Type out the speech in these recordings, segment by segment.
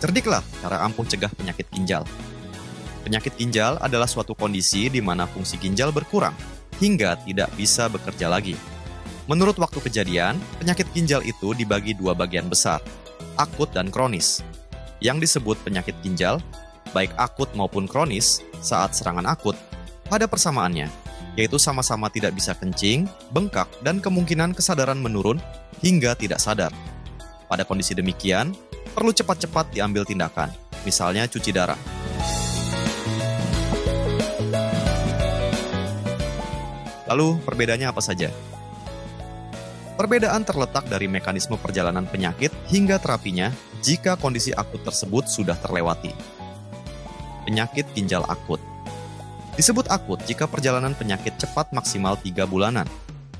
Cerdiklah cara ampuh cegah penyakit ginjal. Penyakit ginjal adalah suatu kondisi di mana fungsi ginjal berkurang hingga tidak bisa bekerja lagi. Menurut waktu kejadian, penyakit ginjal itu dibagi dua bagian besar, akut dan kronis. Yang disebut penyakit ginjal, baik akut maupun kronis, saat serangan akut, pada persamaannya, yaitu sama-sama tidak bisa kencing, bengkak, dan kemungkinan kesadaran menurun hingga tidak sadar. Pada kondisi demikian, perlu cepat-cepat diambil tindakan, misalnya cuci darah. Lalu, perbedaannya apa saja? Perbedaan terletak dari mekanisme perjalanan penyakit hingga terapinya jika kondisi akut tersebut sudah terlewati. Penyakit ginjal akut disebut akut jika perjalanan penyakit cepat maksimal 3 bulanan.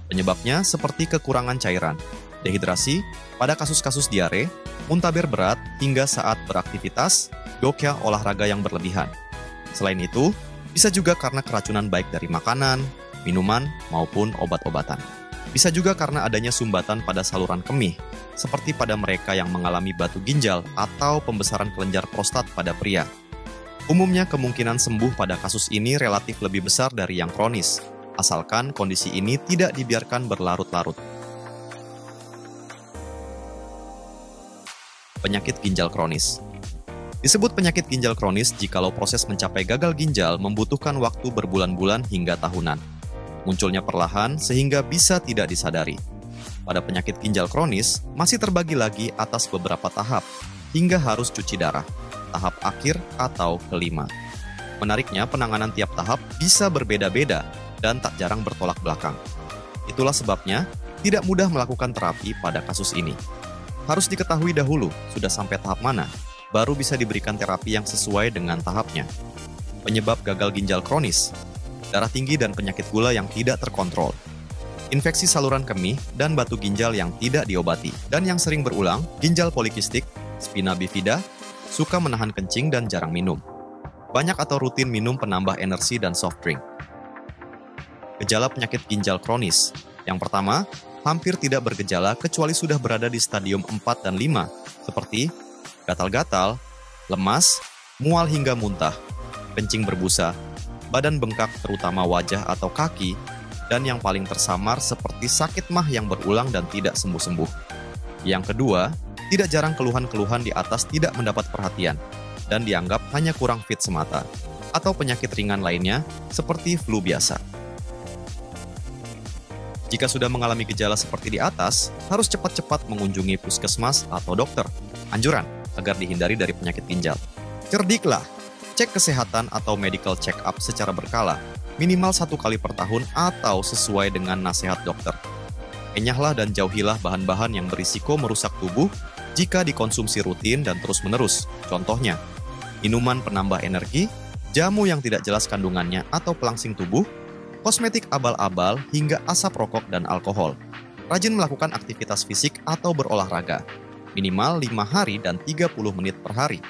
Penyebabnya seperti kekurangan cairan, dehidrasi, pada kasus-kasus diare, muntaber berat hingga saat beraktivitas, doka olahraga yang berlebihan. Selain itu, bisa juga karena keracunan baik dari makanan, minuman, maupun obat-obatan. Bisa juga karena adanya sumbatan pada saluran kemih, seperti pada mereka yang mengalami batu ginjal atau pembesaran kelenjar prostat pada pria. Umumnya kemungkinan sembuh pada kasus ini relatif lebih besar dari yang kronis, asalkan kondisi ini tidak dibiarkan berlarut-larut. Penyakit ginjal kronis disebut penyakit ginjal kronis jikalau proses mencapai gagal ginjal membutuhkan waktu berbulan-bulan hingga tahunan. Munculnya perlahan sehingga bisa tidak disadari. Pada penyakit ginjal kronis, masih terbagi lagi atas beberapa tahap, hingga harus cuci darah, tahap akhir atau kelima. Menariknya, penanganan tiap tahap bisa berbeda-beda dan tak jarang bertolak belakang. Itulah sebabnya, tidak mudah melakukan terapi pada kasus ini. Harus diketahui dahulu sudah sampai tahap mana, baru bisa diberikan terapi yang sesuai dengan tahapnya. Penyebab gagal ginjal kronis, darah tinggi dan penyakit gula yang tidak terkontrol, infeksi saluran kemih dan batu ginjal yang tidak diobati, dan yang sering berulang, ginjal polikistik, spina bifida, suka menahan kencing dan jarang minum. Banyak atau rutin minum penambah energi dan soft drink. Gejala penyakit ginjal kronis. Yang pertama, hampir tidak bergejala kecuali sudah berada di stadium 4 dan 5, seperti gatal-gatal, lemas, mual hingga muntah, kencing berbusa, badan bengkak terutama wajah atau kaki, dan yang paling tersamar seperti sakit mah yang berulang dan tidak sembuh-sembuh. Yang kedua, tidak jarang keluhan-keluhan di atas tidak mendapat perhatian dan dianggap hanya kurang fit semata, atau penyakit ringan lainnya seperti flu biasa. Jika sudah mengalami gejala seperti di atas, harus cepat-cepat mengunjungi puskesmas atau dokter. Anjuran agar dihindari dari penyakit ginjal. Cerdiklah, cek kesehatan atau medical check-up secara berkala, minimal 1 kali per tahun atau sesuai dengan nasihat dokter. Enyahlah dan jauhilah bahan-bahan yang berisiko merusak tubuh jika dikonsumsi rutin dan terus-menerus. Contohnya, minuman penambah energi, jamu yang tidak jelas kandungannya atau pelangsing tubuh, kosmetik abal-abal hingga asap rokok dan alkohol. Rajin melakukan aktivitas fisik atau berolahraga, minimal 5 hari dan 30 menit per hari.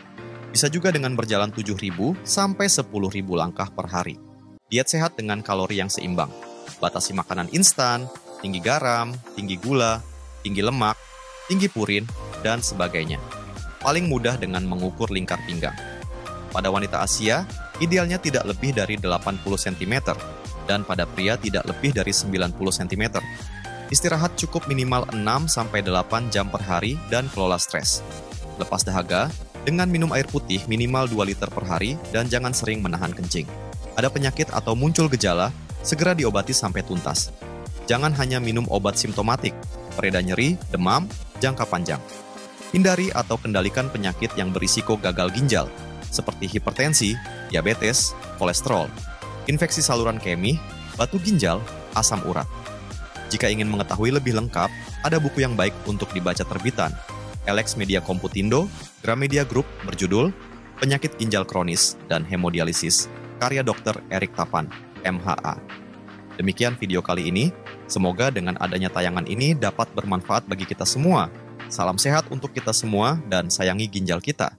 Bisa juga dengan berjalan 7.000 sampai 10.000 langkah per hari. Diet sehat dengan kalori yang seimbang. Batasi makanan instan, tinggi garam, tinggi gula, tinggi lemak, tinggi purin, dan sebagainya. Paling mudah dengan mengukur lingkar pinggang. Pada wanita Asia, idealnya tidak lebih dari 80 cm, dan pada pria tidak lebih dari 90 cm. Istirahat cukup minimal 6-8 jam per hari dan kelola stres. Lepas dahaga, dengan minum air putih minimal 2 liter per hari dan jangan sering menahan kencing. Ada penyakit atau muncul gejala, segera diobati sampai tuntas. Jangan hanya minum obat simptomatik, pereda nyeri, demam, jangka panjang. Hindari atau kendalikan penyakit yang berisiko gagal ginjal, seperti hipertensi, diabetes, kolesterol, infeksi saluran kemih, batu ginjal, asam urat. Jika ingin mengetahui lebih lengkap, ada buku yang baik untuk dibaca terbitan. Alex Media Komputindo, Gramedia Group berjudul Penyakit Ginjal Kronis dan Hemodialisis, karya Dr. Erik Tapan, MHA. Demikian video kali ini, semoga dengan adanya tayangan ini dapat bermanfaat bagi kita semua. Salam sehat untuk kita semua dan sayangi ginjal kita.